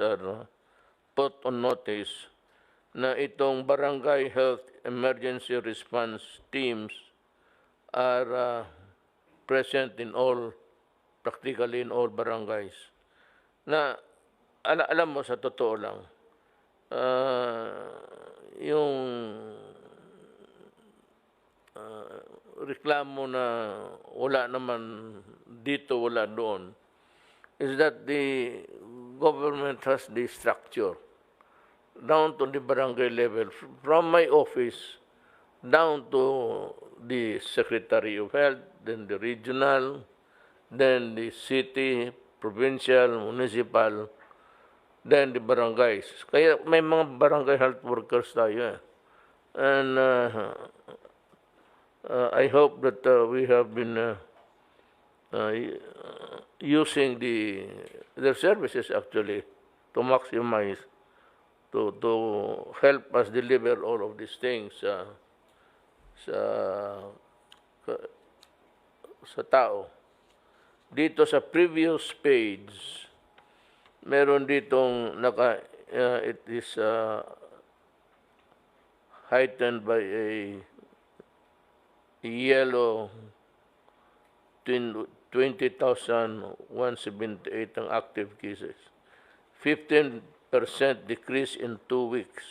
are put on notice na itong barangay health emergency response teams are present in all, practically in all barangays. Na alam mo, sa totoo lang, yung reklamo na wala naman dito, wala doon, is that the government has the structure down to the barangay level, from my office down to the Secretary of Health, then the regional, then the city, provincial, municipal, then the barangays. Kaya may mga barangay health workers tayo. And I hope that we have been using their services actually to maximize, to help us deliver all of these things sa tao. Dito sa previous page, meron ditong it is heightened by a yellow 20,178 ang active cases. 15% decrease in 2 weeks.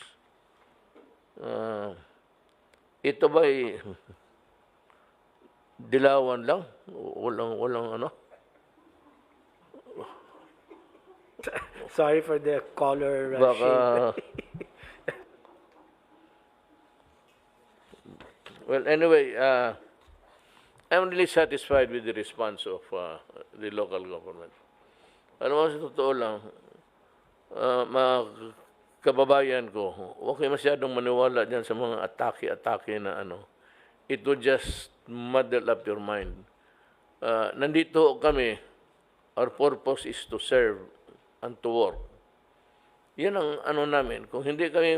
Ito ba'y dilawan lang? Walang ano? Sorry for the color Baka, well, anyway, I'm really satisfied with the response of the local government. Alam mo, sa totoo lang, mga kababayan ko, huwag kayo masyadong maniwala dyan sa mga atake na ano. It would just muddle up your mind. Nandito kami, our purpose is to serve and to work. Yan ang ano namin. Kung hindi kami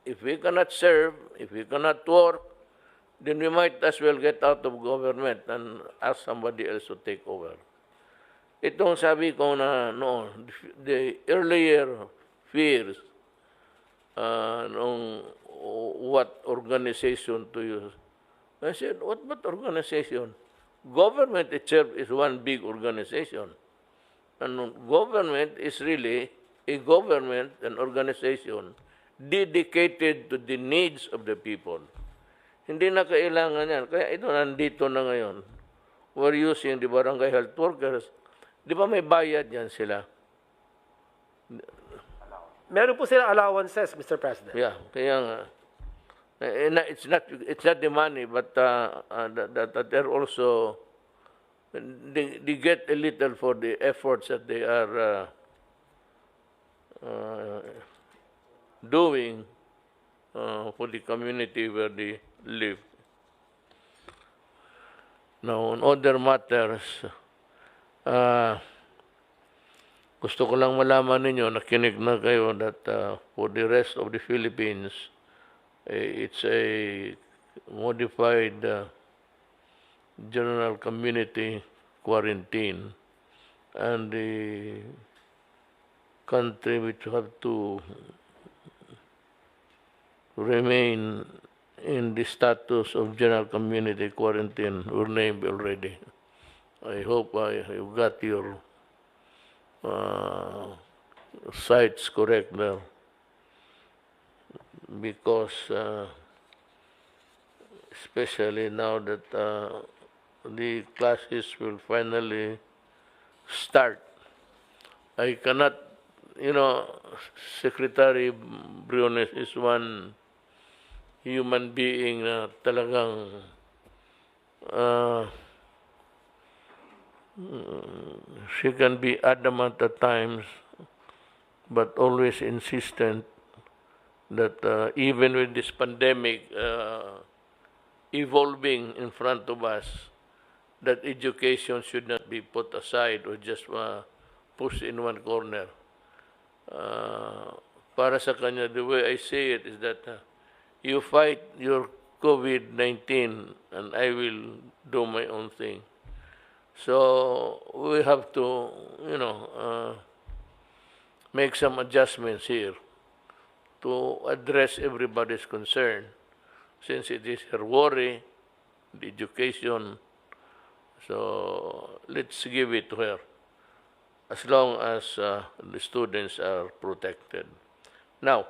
if we cannot serve, if we cannot work, then we might as well get out of government and ask somebody else to take over. Itong sabi ko na noon, the earlier fears, what organization to use. I said, what organization? Government itself is one big organization. And government is really a government, an organization, dedicated to the needs of the people. Hindi na kailangan yan. Kaya ito nandito na ngayon. We're using the barangay health workers. Di ba may bayad yan sila? Meron po silang allowances, Mr. President. Yeah, kaya nga. It's not the money, but that they're also, they get a little for the efforts that they are doing for the community where they live. Now, on other matters, gusto ko lang malaman ninyo, nakinig na kayo that for the rest of the Philippines, it's a modified general community quarantine, and the country which have to remain in the status of general community quarantine were named already. I hope you got your sites correct there, because especially now that the classes will finally start, I cannot, Secretary Briones is one human being na talagang she can be adamant at times, but always insistent that even with this pandemic evolving in front of us, that education should not be put aside or just pushed in one corner. Para sa kanya, the way I say it is that you fight your COVID-19 and I will do my own thing. So we have to, make some adjustments here to address everybody's concern, since it is her worry, the education. So let's give it to her, as long as the students are protected. Now,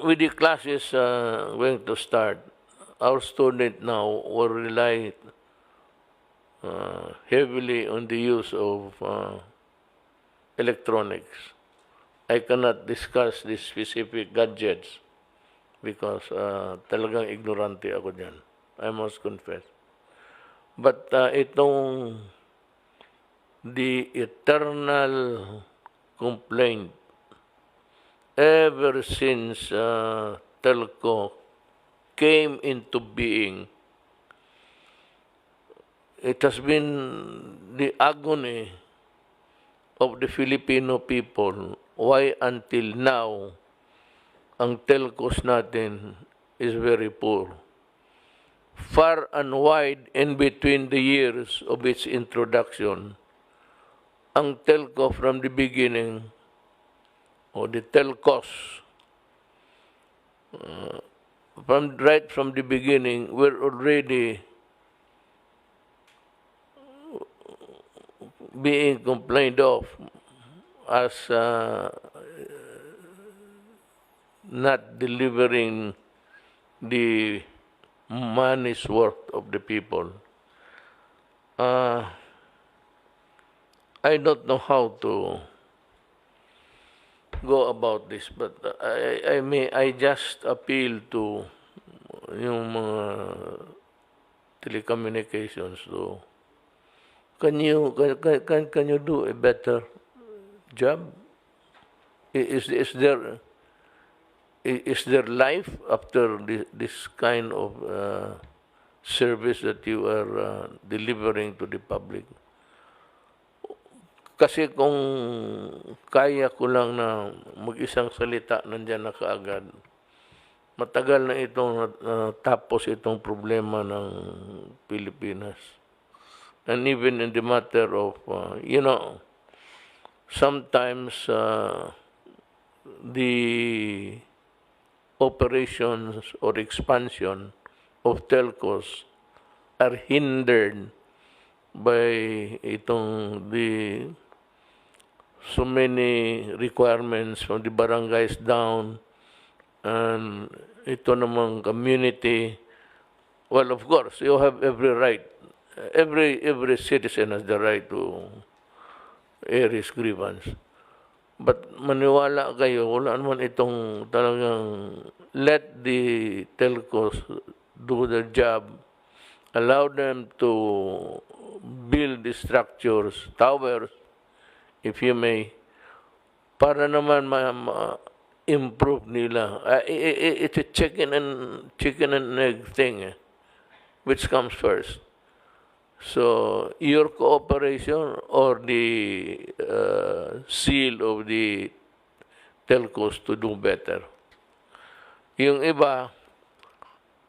with the classes going to start, our student now will rely heavily on the use of electronics. I cannot discuss the specific gadgets because talagang ignorante ako dyan. I must confess. But itong the eternal complaint ever since telco came into being, it has been the agony of the Filipino people. Why until now, ang telcos natin is very poor. Far and wide in between the years of its introduction, ang telco from the beginning, or the telcos, right from the beginning, were already being complained of as not delivering the money's worth of the people. I don't know how to go about this, but I just appeal to yung mga telecommunications to can you do a better job? Is there life after this kind of service that you are delivering to the public? Kasi kung kaya ko lang na mag-isang salita nandiyan na kaagad, matagal na itong tapos itong problema ng Pilipinas. And even in the matter of, sometimes the operations or expansion of telcos are hindered by the so many requirements from the barangays down, and ito namang community. Well, of course, you have every right. Every citizen has the right to air his grievance. But maniwala kayo, wala naman itong talagang let the telcos do their job, allow them to build the structures, towers, if you may, para naman ma-improve nila. It's a chicken and egg thing, which comes first. So, your cooperation or the seal of the telcos to do better. Yung iba,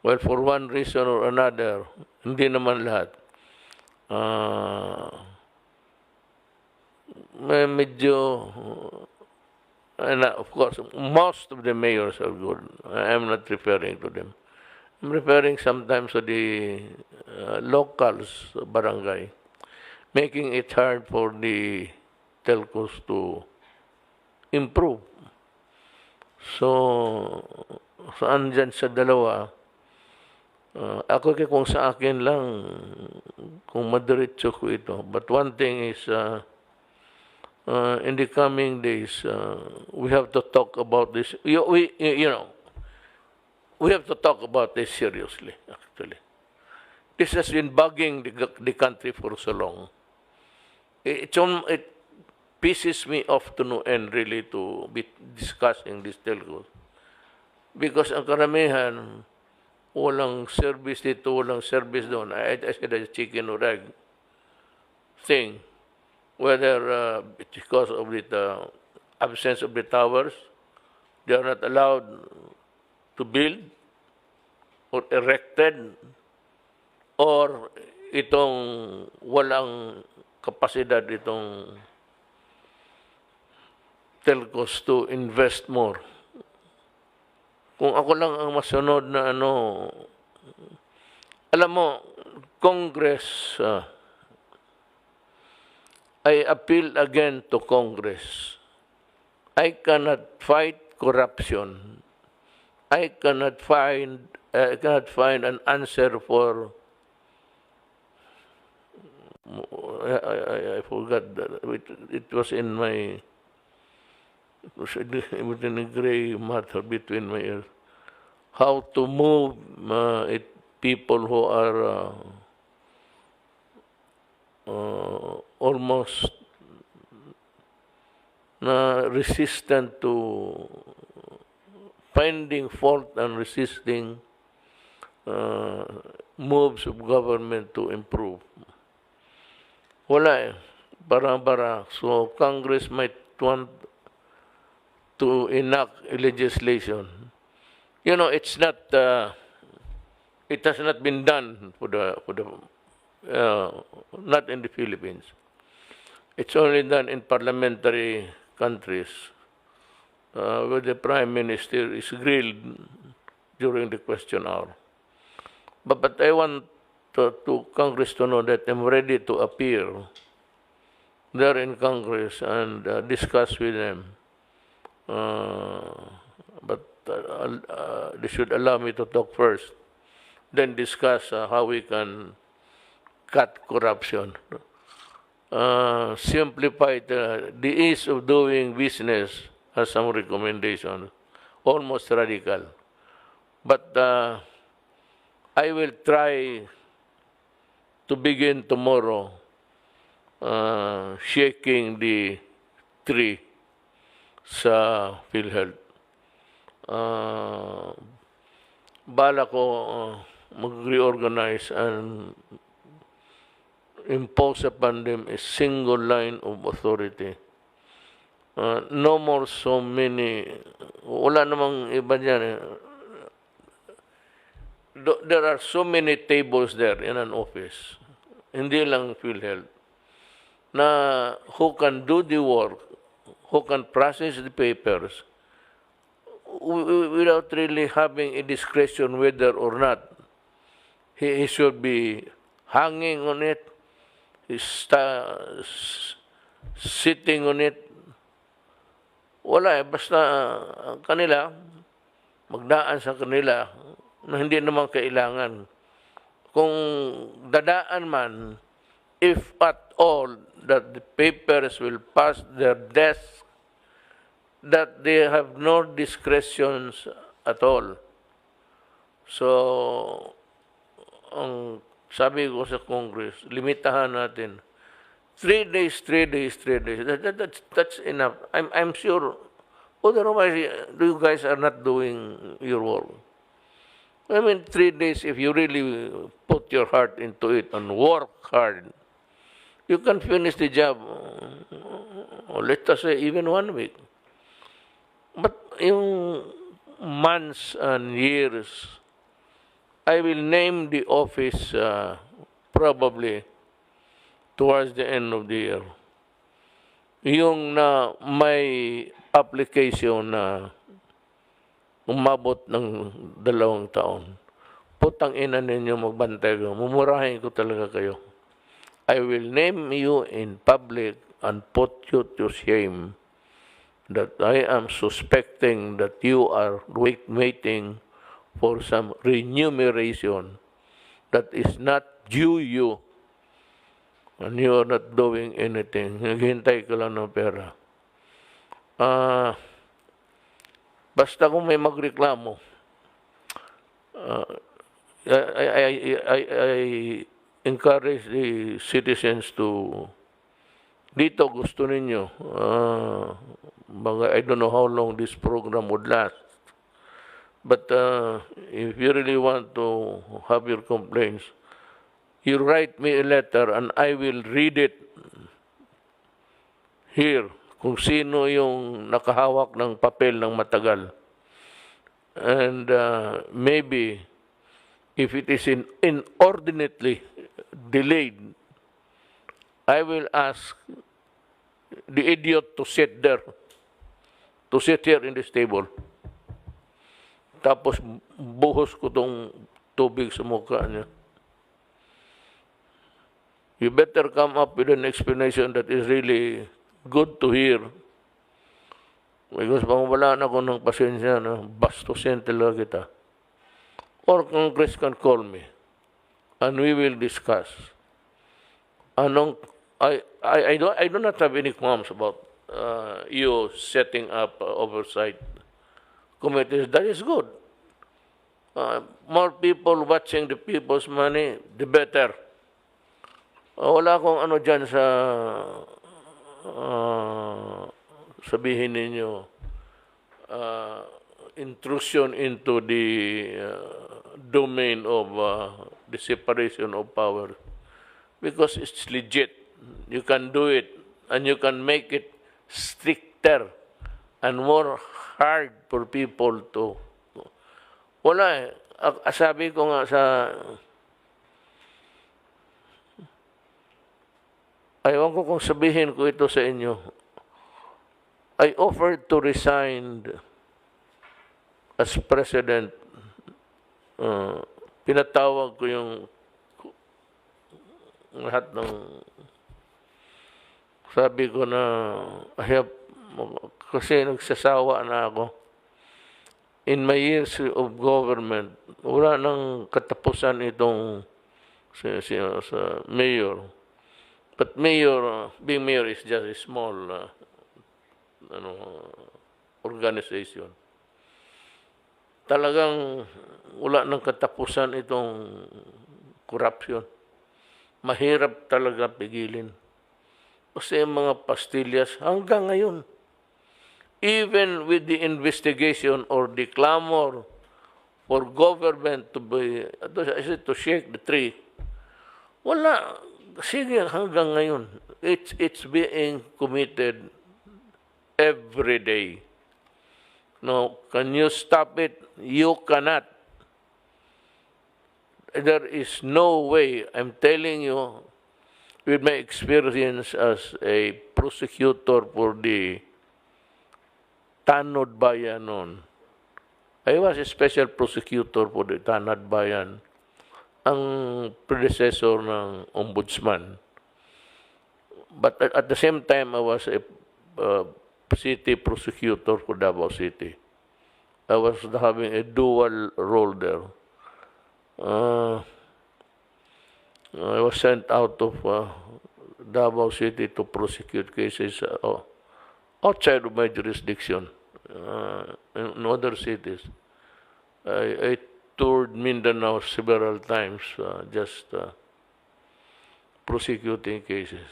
well, for one reason or another, hindi naman lahat. Medyo, and of course, most of the mayors are good. I'm not referring to them. I'm referring sometimes to the locals, barangay, making it hard for the telcos to improve. So andyan sa dalawa, ako kung sa akin lang, kung madiretso ko ito. But one thing is, in the coming days, we have to talk about this. We have to talk about this seriously, actually. This has been bugging the country for so long. It pisses me off to no end, really, to be discussing this telcos. Because ang karamihan, walang service dito, walang service doon. I said a chicken or egg thing. Whether because of the absence of the towers, they are not allowed to build or erected, or itong walang kapasidad itong telcos to invest more. Kung ako lang ang masunod na alam mo, Congress, I appeal again to Congress. I cannot fight corruption. I cannot find an answer for. I forgot that it was in my. It was within a gray matter between my ears. How to move people who are almost resistant to finding fault and resisting moves of government to improve. Wala eh. Bara-bara. So Congress might want to enact legislation. You know, it's not. It has not been done not in the Philippines. It's only done in parliamentary countries, where the prime minister is grilled during the question hour. But I want to Congress to know that I'm ready to appear there in Congress and discuss with them. But they should allow me to talk first, then discuss how we can cut corruption, simplify the ease of doing business, as some recommendations, almost radical. But I will try to begin tomorrow shaking the tree sa PhilHealth. Bala ko mag-reorganize and impose upon them a single line of authority. No more so many, wala namang iba dyan. There are so many tables there in an office, hindi lang PhilHealth, na who can do the work, who can process the papers, without really having a discretion whether or not he should be hanging on it, sitting on it. Wala eh, basta kanila, magdaan sa kanila na hindi naman kailangan. Kung dadaan man, if at all, that the papers will pass their desk, that they have no discretions at all. So, ang sabi ko sa Congress, limitahan natin. 3 days. That's enough. I'm sure. Otherwise, you guys are not doing your work. I mean, 3 days, if you really put your heart into it and work hard, you can finish the job, or let us say, even 1 week. But yung months and years, I will name the office probably towards the end of the year. Yung na may application na umabot ng 2 taon, putang ina ninyo magbantay ko, mumurahin ko talaga kayo. I will name you in public and put you to shame that I am suspecting that you are waiting for some remuneration that is not due you. And you are not doing anything. Naghihintay ka lang ng pera. Basta kung may magreklamo, I encourage the citizens to, dito gusto ninyo, I don't know how long this program would last, but if you really want to have your complaints, you write me a letter and I will read it here kung sino yung nakahawak ng papel ng matagal. And maybe if it is inordinately delayed, I will ask the idiot to sit there to sit here in this table. Tapos buhos ko tong tubig sa mukha niya. You better come up with an explanation that is really good to hear. Because pang wala na ko ng pasensya, na bastusin talaga kita. Or Congress can call me and we will discuss. I do not have any qualms about you setting up oversight committees. That is good. More people watching the people's money, the better. Wala akong ano dyan sa sabihin ninyo intrusion into the domain of the separation of power, because it's legit. You can do it, and you can make it stricter and more hard for people to. Wala eh. Sabi ko nga sa ayaw ko kung sabihin ko ito sa inyo. I offered to resign as president. Pinatawag ko yung lahat ng sabi ko na kasi nagsasawa na ako. In my years of government, wala nang katapusan itong sa mayor. But being mayor is just a small organization. Talagang wala nang katapusan itong corruption. Mahirap talaga pigilin. Kasi mga pastillas hanggang ngayon, even with the investigation or the clamor for government to shake the tree, wala. Sige, hanggang ngayon, it's being committed every day. No, can you stop it? You cannot. There is no way. I'm telling you, with my experience as a prosecutor for the Tanod Bayan noon, I was a special prosecutor for the Tanod Bayan, ang predecessor ng ombudsman. But at the same time, I was a city prosecutor for Davao City. I was having a dual role there. I was sent out of Davao City to prosecute cases outside of my jurisdiction in other cities. I toured Mindanao several times just prosecuting cases.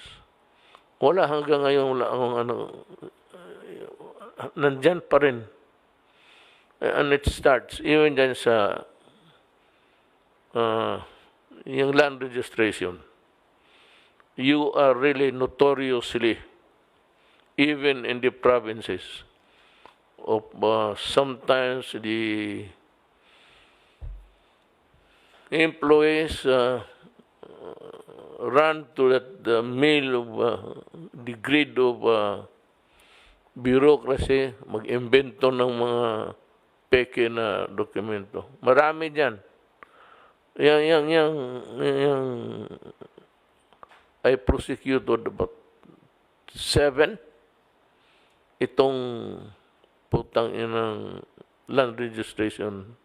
Wala hanggang ngayon, wala akong nandyan pa rin. And it starts, even dyan sa yung land registration. You are really notoriously, even in the provinces, of sometimes the employees run to the mill of the grid of bureaucracy, mag-invento ng mga peke na dokumento. Marami dyan. I prosecuted about 7 itong putang inang land registration.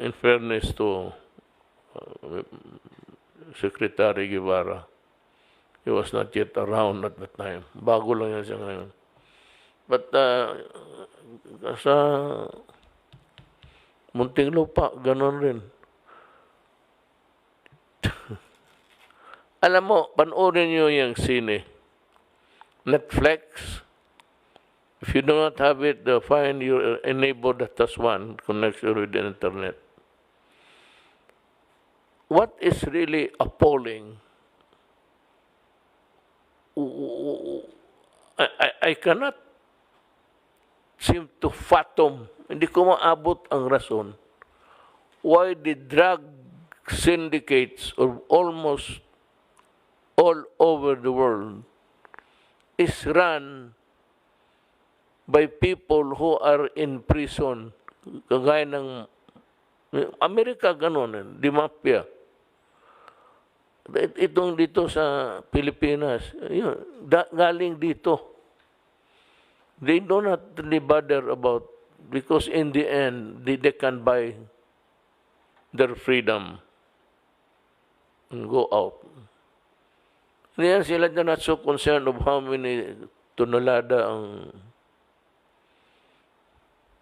In fairness to Secretary Guevara, he was not yet around at that time. Bago lang yan siya ngayon. But sa Muntinlupa, ganon rin. Alam mo, panoorin nyo yung sine. Netflix. If you do not have it, find your neighbor that has one connection with the internet. What is really appalling, I cannot seem to fathom, hindi ko maabot ang rason, why the drug syndicates of almost all over the world is run by people who are in prison. Kagaya ng Amerika, ganun, di mafia. Itong dito sa Pilipinas, yun, galing dito. They do not really bother about, because in the end, they can buy their freedom and go out. Ngayon sila na not so concerned of how many tonelada ang...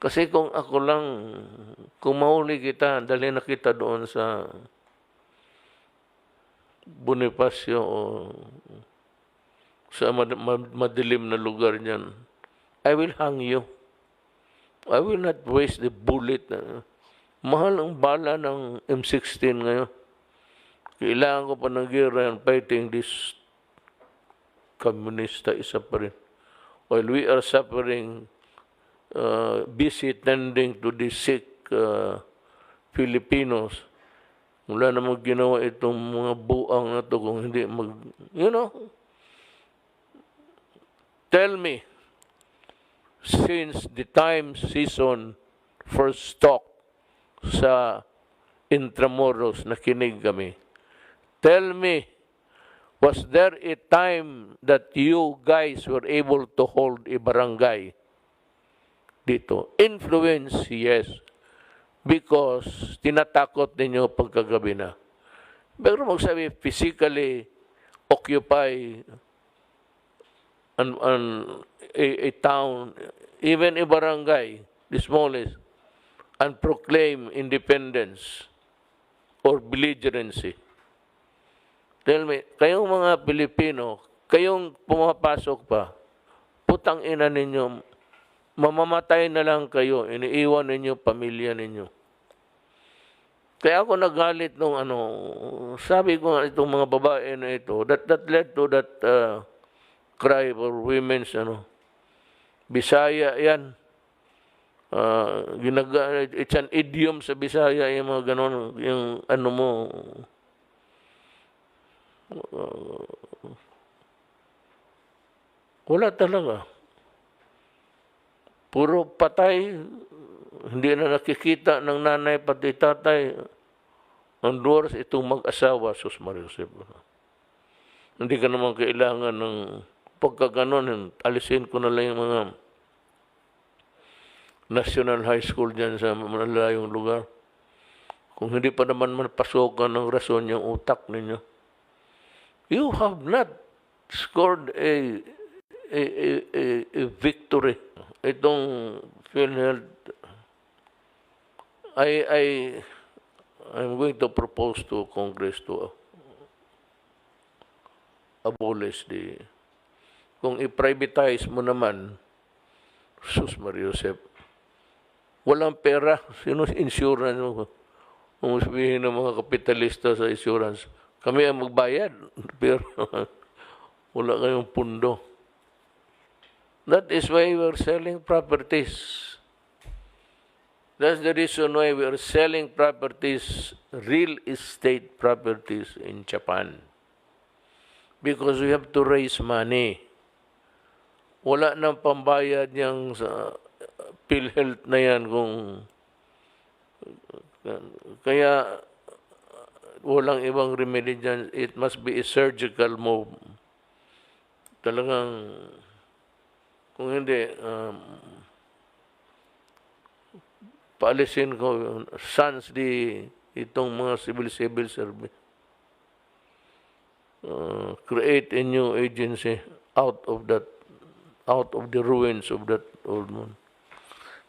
Kasi kung ako lang, kung mahuli kita, dali na kita doon sa Bonifacio o sa madilim na lugar niyan, I will hang you. I will not waste the bullet. Mahal ang bala ng M16 ngayon. Kailangan ko pa ng gera and fighting this komunista, isa pa rin. While we are suffering, busy tending to the sick Filipinos, wala namang ginawa itong mga buang na to kung hindi tell me, since the time season first stock sa Intramuros, nakinig kami. Tell me, was there a time that you guys were able to hold a barangay dito? Influence, yes. Because tinatakot ninyo pagkagabi na. Pero magsabi, physically occupy a town, even a barangay, the smallest, and proclaim independence or belligerency. Tell me, kayong mga Pilipino, kayong pumapasok pa, putang ina ninyo, mamamatay na lang kayo, iniiwan ninyo pamilya ninyo. Kaya ako nagalit nung sabi ko nga itong mga babae na ito, that led to that cry for women's Bisaya yan. It's an idiom sa Bisaya, yung mga ganon, yung wala talaga. Puro patay, hindi na nakikita ng nanay pati tatay. Ang doors itong mag-asawa, Sus Maria Josep. Hindi ka naman kailangan ng pagkaganon, alisin ko na lang yung mga national high school dyan sa malalayong lugar. Kung hindi pa naman pasokan ng rason yung utak ninyo. You have not scored a victory. Itong PhilHealth, I'm going to propose to Congress to abolish kung i-privatize mo naman, Sus Maria Josep, walang pera, sino insurance mo? Kung sabihin ng mga kapitalista sa insurance, kami ang magbayad, pero wala kayong pundo. That is why we are selling properties. That's the reason why we are selling properties, real estate properties in Japan. Because we have to raise money. Wala nang pambayad niyang sa PhilHealth na yan kaya walang ibang remedy dyan. It must be a surgical move. Talagang kung hindi, paalisin ko, sans itong mga civil service. Create a new agency out of the ruins of that old one.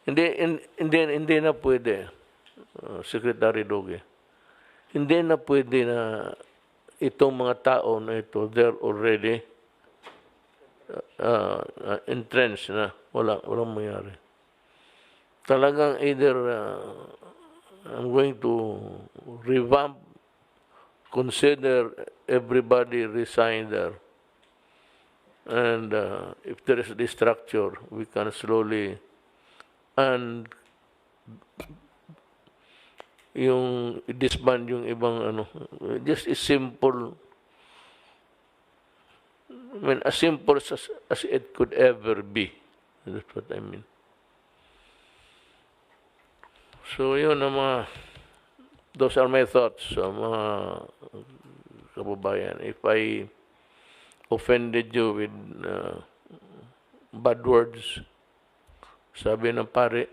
Hindi na pwede, Secretary Doge. Hindi na pwede na itong mga tao na ito, they're already entrenched na. Walang mayari. Talagang either I'm going to revamp, consider everybody resign there. And if there is this structure, we can slowly, and yung disband yung ibang just a simple I mean, as simple as it could ever be. That's what I mean. So yun ang those are my thoughts sa mga kababayan. If I offended you with bad words, sabi ng pare,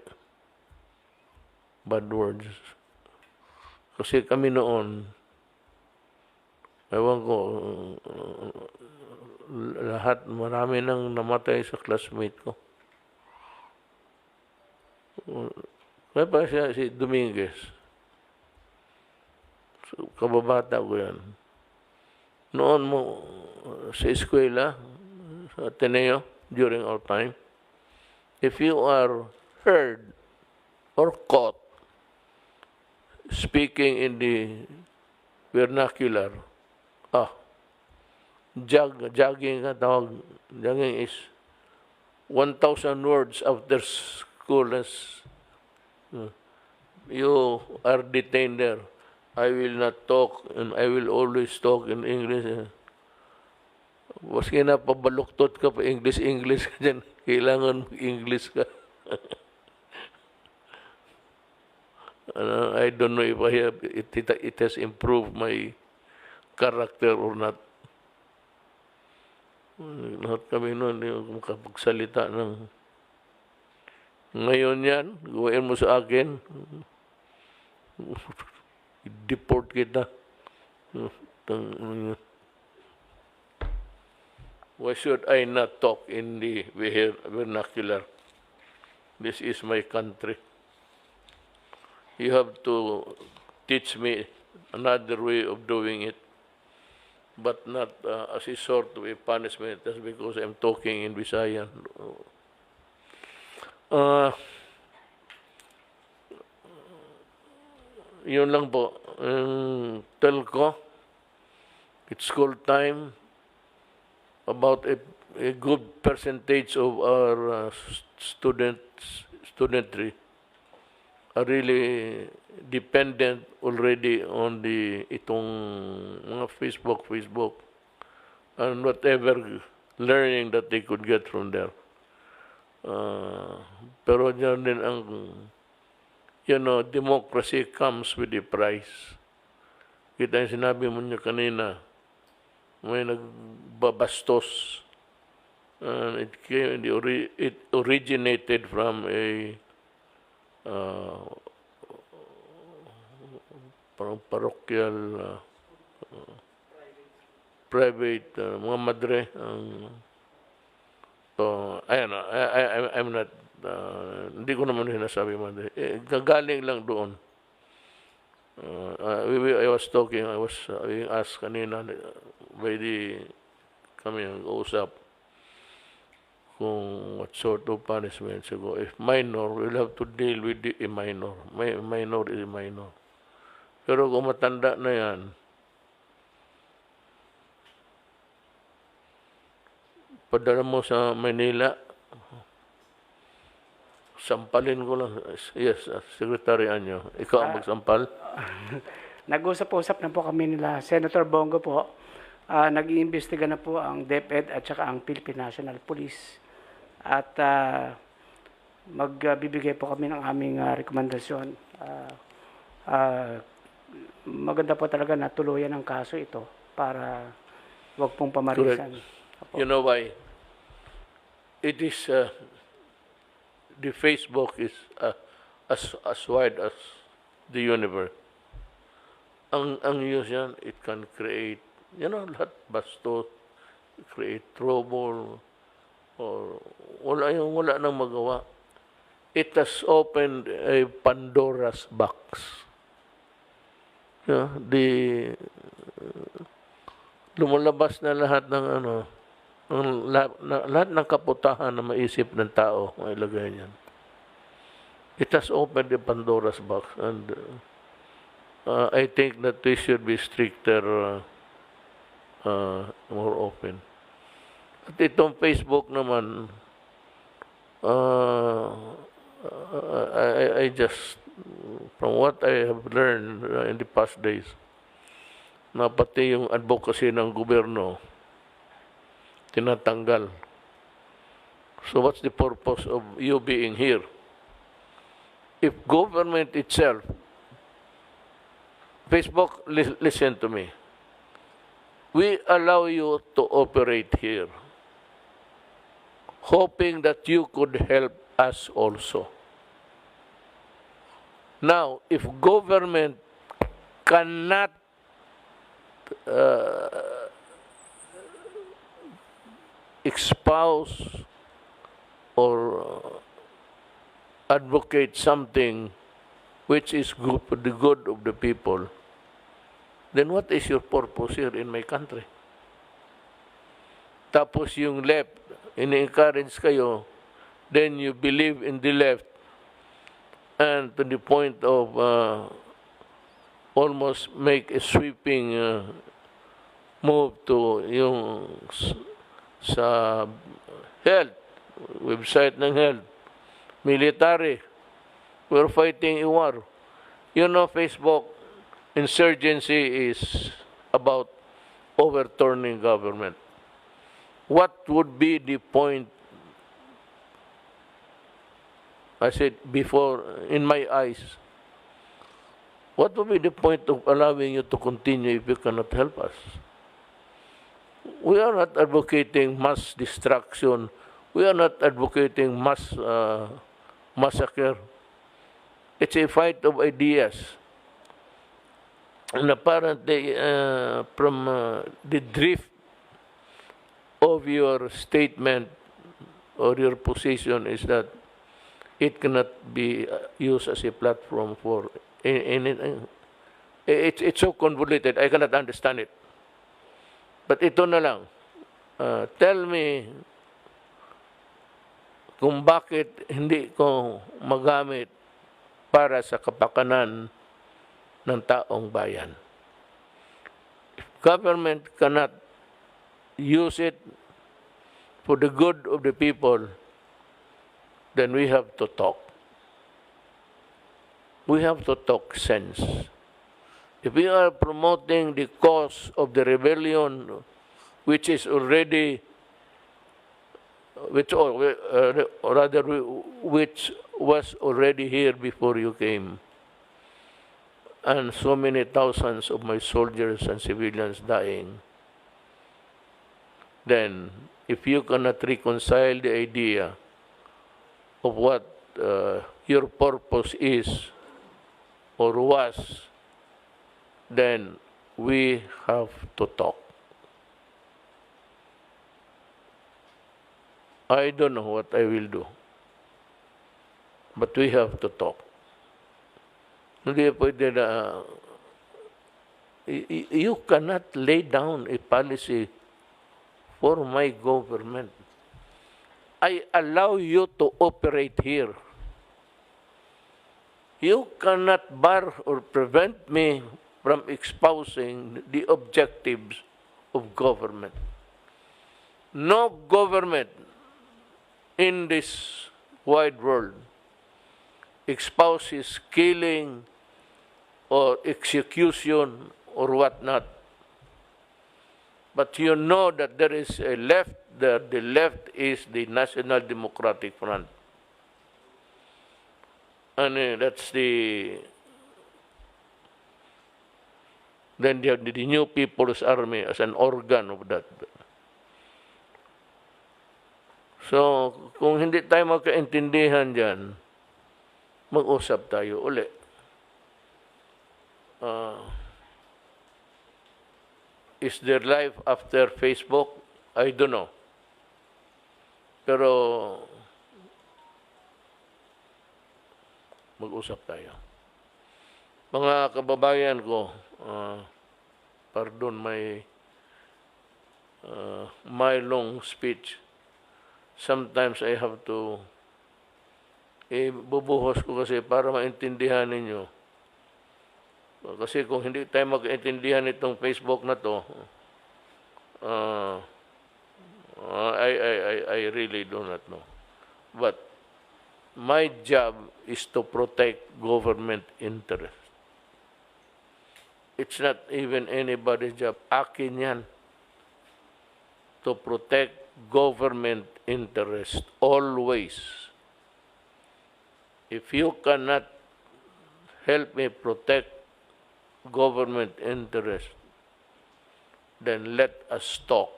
bad words. Kasi kami noon, ewan ko, marami nang namatay sa classmate ko. Kaya pa siya, si Dominguez. So, kababata ko yan. Noon mo, sa eskwela, sa Ateneo, during our time, if you are heard or caught speaking in the vernacular, jogging ka tawag. Jogging is 1,000 words after school. You are detained there. I will not talk and I will always talk in English. Maski na pabaluktot ka pa English ka dyan, kailangan English ka. I don't know if it has improved my character or not. Lahat kami noon, yung makapagsalita ng ngayon yan, gawin mo sa akin, deport kita. Why should I not talk in the vernacular? This is my country. You have to teach me another way of doing it, but not as a sort of a punishment just because I'm talking in Visayan. Yun lang po. Telco, it's school time. About a good percentage of our studentry are really dependent already on itong mga Facebook, and whatever learning that they could get from there. Pero dyan din ang, democracy comes with a price. Kita yung sinabi mo niya kanina, may nagbabastos. It originated from a parang parochial private mga madre. So, ayan, I'm not, hindi ko naman sinasabi madre. Gagaling lang doon. I was being asked kanina by kami nag-uusap kung what sort of punishment. So, if minor, we'll have to deal with a minor. Minor is a minor. Pero kung matanda na yan, padala mo sa Manila, sampalin ko lang. Yes, Secretary Anyo. Ikaw ang magsampal? Nag-usap-usap na po kami nila. Senator Bongo po, nag-iimbestiga na po ang DepEd at saka ang Philippine National Police. At magbibigay po kami ng aming rekomendasyon. Maganda po talaga na tuluyan ang kaso ito para wag pong pamarisan. You know why? It is, the Facebook is as wide as the universe. Ang use yan, it can create, lahat bastos, create trouble, or wala nang magawa. It has opened a Pandora's box. Lumalabas na lahat ng lahat ng kaputahan na maisip ng tao ay ilagay niyan. It has opened the Pandora's box, and I think that we should be stricter, more open. At itong Facebook naman, I just, from what I have learned in the past days, na pati yung advocacy ng gobyerno tinatanggal. So what's the purpose of you being here? If government itself, Facebook, listen to me. We allow you to operate here, hoping that you could help us also. Now, if government cannot espouse or advocate something which is good for the good of the people, then what is your purpose here in my country? Tapos yung left, ini-encourage kayo, then you believe in the left, and to the point of almost make a sweeping move to yung sa health, website ng health, military, we're fighting a war. You know, Facebook, insurgency is about overturning government. What would be the point? I said before, in my eyes, what would be the point of allowing you to continue if you cannot help us? We are not advocating mass destruction. We are not advocating mass massacre. It's a fight of ideas. And apparently, from the drift of your statement or your position is that it cannot be used as a platform for anything. It's so convoluted, I cannot understand it. But ito na lang, tell me kung bakit hindi ko magamit para sa kapakanan ng taong bayan. If government cannot use it for the good of the people, then we have to talk. We have to talk sense. If we are promoting the cause of the rebellion, which is already, which was already here before you came, and so many thousands of my soldiers and civilians dying, then if you cannot reconcile the idea of what your purpose is or was, then we have to talk. I don't know what I will do, but we have to talk. Hindi pwede na, you cannot lay down a policy for my government. I allow you to operate here. You cannot bar or prevent me from espousing the objectives of government. No government in this wide world espouses killing or execution or whatnot. But you know that there is a left, that the left is the National Democratic Front. And that's the, then you have the New People's Army as an organ of that. So, kung hindi tayo magkaintindihan dyan, mag-usap tayo uli. Is there life after Facebook? I don't know. Pero, mag-usap tayo. Mga kababayan ko, pardon my long speech. Sometimes I have to bubuhos ko kasi para maintindihan ninyo. Kasi kung hindi tayo mag-intindihan itong Facebook na to, I really do not know. But my job is to protect government interest. It's not even anybody's job. Akin yan. To protect government interest always. If you cannot help me protect government interest, then let us talk.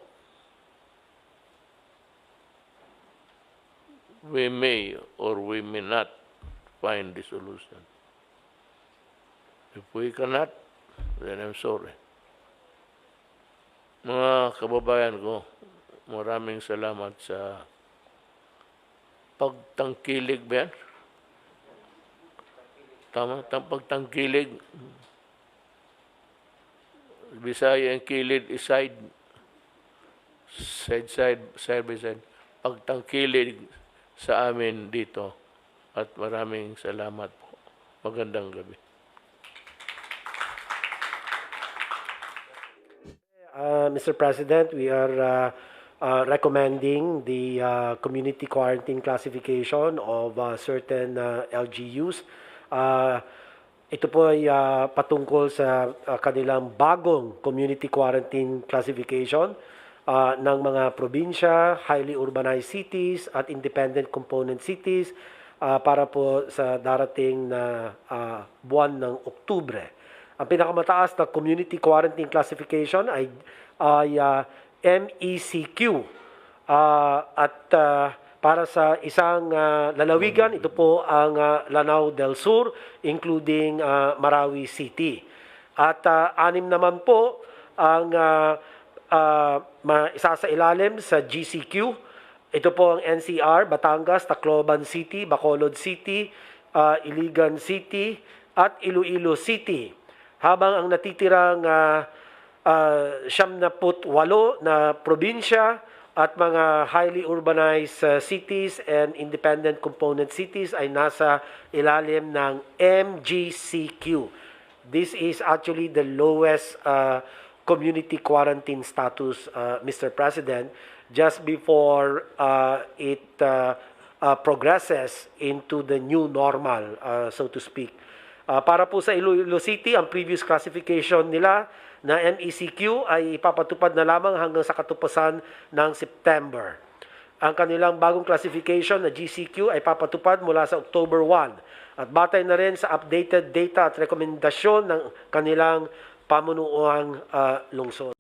We may or we may not find the solution. If we cannot, then I'm sorry. Mga kababayan ko, maraming salamat sa pagtangkilig ba yan? Tama? Pagtangkilig. Bisaya ang kilid is side by side. Pagtangkilig sa amin dito. At maraming salamat po. Magandang gabi. Mr. President, we are recommending the community quarantine classification of certain LGUs. Ito po ay patungkol sa kanilang bagong community quarantine classification ng mga probinsya, highly urbanized cities at independent component cities para po sa darating na buwan ng Oktubre. Ang pinakamataas na community quarantine classification ay MECQ. At para sa isang lalawigan, ito po ang Lanao del Sur, including Marawi City. At anim naman po ang isa sa ilalim sa GCQ. Ito po ang NCR, Batangas, Tacloban City, Bacolod City, Iligan City, at Iloilo City. Habang ang natitirang 78 na probinsya at mga highly urbanized cities and independent component cities ay nasa ilalim ng MGCQ. This is actually the lowest community quarantine status, Mr. President, just before it progresses into the new normal, so to speak. Para po sa Iloilo City, ang previous classification nila na MECQ ay ipapatupad na lamang hanggang sa katupasan ng September. Ang kanilang bagong classification na GCQ ay papatupad mula sa October 1 at batay na rin sa updated data at rekomendasyon ng kanilang pamunuang lungsod.